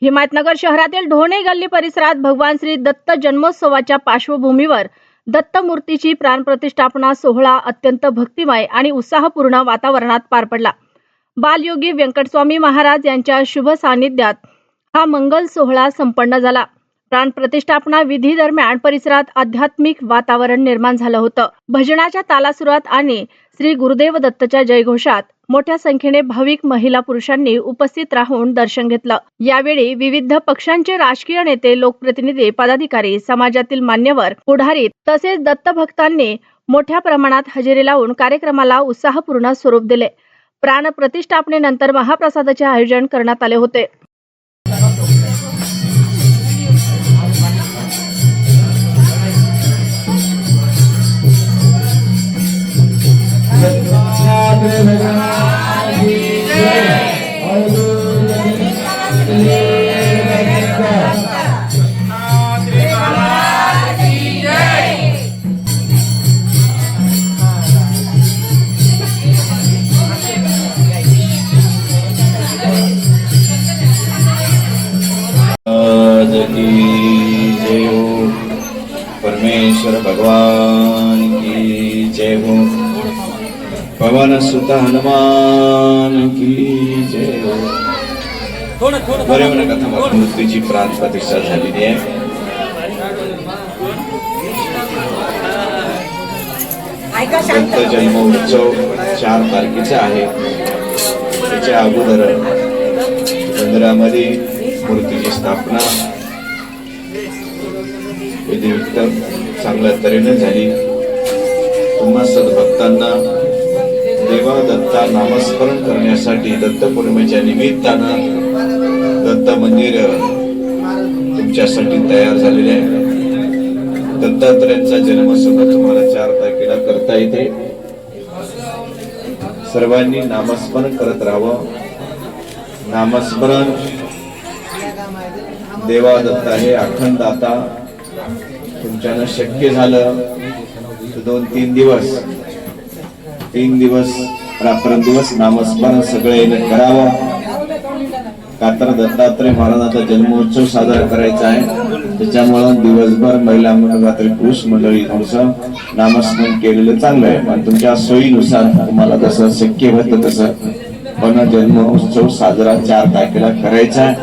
हिमायतनगर शहरातील ढोणे गल्ली परिसरात भगवान श्री दत्त जन्मोत्सवाच्या पार्श्वभूमीवर दत्त मूर्तीची प्राणप्रतिष्ठापना सोहळा अत्यंत भक्तिमय आणि उत्साहपूर्ण वातावरणात पार पडला। बालयोगी व्यंकटस्वामी महाराज यांच्या शुभ सानिध्यात हा मंगल सोहळा संपन्न झाला। प्राणप्रतिष्ठापना विधी दरम्यान परिसरात आध्यात्मिक वातावरण निर्माण झालं होतं। भजनाच्या तालासुरात आणि श्री गुरुदेव दत्तच्या जयघोषात मोठ्या संख्येने भाविक महिला पुरुषांनी उपस्थित राहून दर्शन घेतलं। यावेळी विविध पक्षांचे राजकीय नेते, लोकप्रतिनिधी, पदाधिकारी, समाजातील मान्यवर, पुढारी तसेच दत्त भक्तांनी मोठ्या प्रमाणात हजेरी लावून कार्यक्रमाला उत्साहपूर्ण स्वरूप दिले। प्राण प्रतिष्ठापनेनंतर महाप्रसादाचे आयोजन करण्यात आले होते। परमेश्वर भगवान की जय हो। पवन सुत हनुमान की जय हो। बरे कथा मूर्तीची प्राण प्रतिष्ठा झालेली आहे। दत्त जन्मोत्सव 4 तारखेचा आहे। त्याच्या अगोदर मंदिरामध्ये मूर्तीची स्थापना विधिवत चांगल्या तऱ्हेने झाली। तुम्हा सद्भक्तांना देवा दत्ता नामस्मरण करण्यासाठी दत्त पौर्णिमेच्या निमित्तानं दत्त मंदिर तुमच्यासाठी तयार झालेले आहे। दत्तात्रयांचा जन्म सुद्धा तुम्हाला 4 तारखेला करता येते। सर्वांनी नामस्मरण करत राहावं। नामस्मरण देवा दत्ता हे अखंड दाता तुमच्यानं शक्य झालं तर 2-3 दिवस रात्रंदिवस नामस्मरण सगळे करावं। का तर दत्तात्रय महाराजांचा जन्मोत्सव साजरा करायचा आहे। त्याच्यामुळे दिवसभर महिला मंडळ, रात्री पुरुष मंडळी थोडंसं नामस्मरण केलेलं चांगलं आहे। पण तुमच्या सोयीनुसार तुम्हाला जसं शक्य होतं तसं पण जन्मोत्सव साजरा 4 तारखेला करायचा आहे।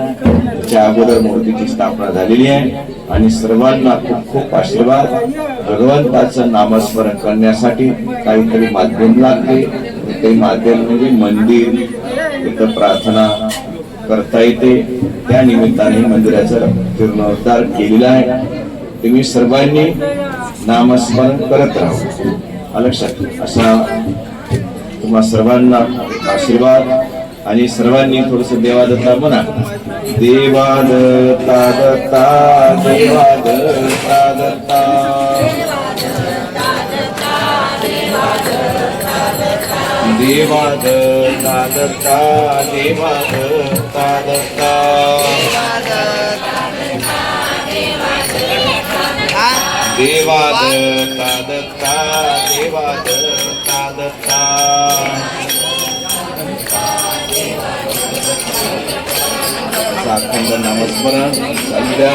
त्याच्या अगोदर मूर्तीची स्थापना झालेली आहे आणि सर्वांना खूप खूप आशीर्वाद। भगवंताचं नामस्मरण करण्यासाठी काहीतरी माध्यम लागते। ते माध्यम म्हणजे मंदिर, तिथं प्रार्थना करता येते। त्या निमित्ताने मंदिराचा जीर्णोद्धार केलेला आहे। तुम्ही सर्वांनी नामस्मरण करत राहा। लक्षात असा तुम्हा सर्वांना आशीर्वाद। आणि सर्वांनी थोडस देवादत्ता म्हणा। देवादत्ता दत्ता देवादत्ता दत्ता देवादत्ता दत्ता देवादत्ता दत्ता देवादत्ता दत्ता देवादत्ता दत्ता अखंड नामस्मरण चालू द्या।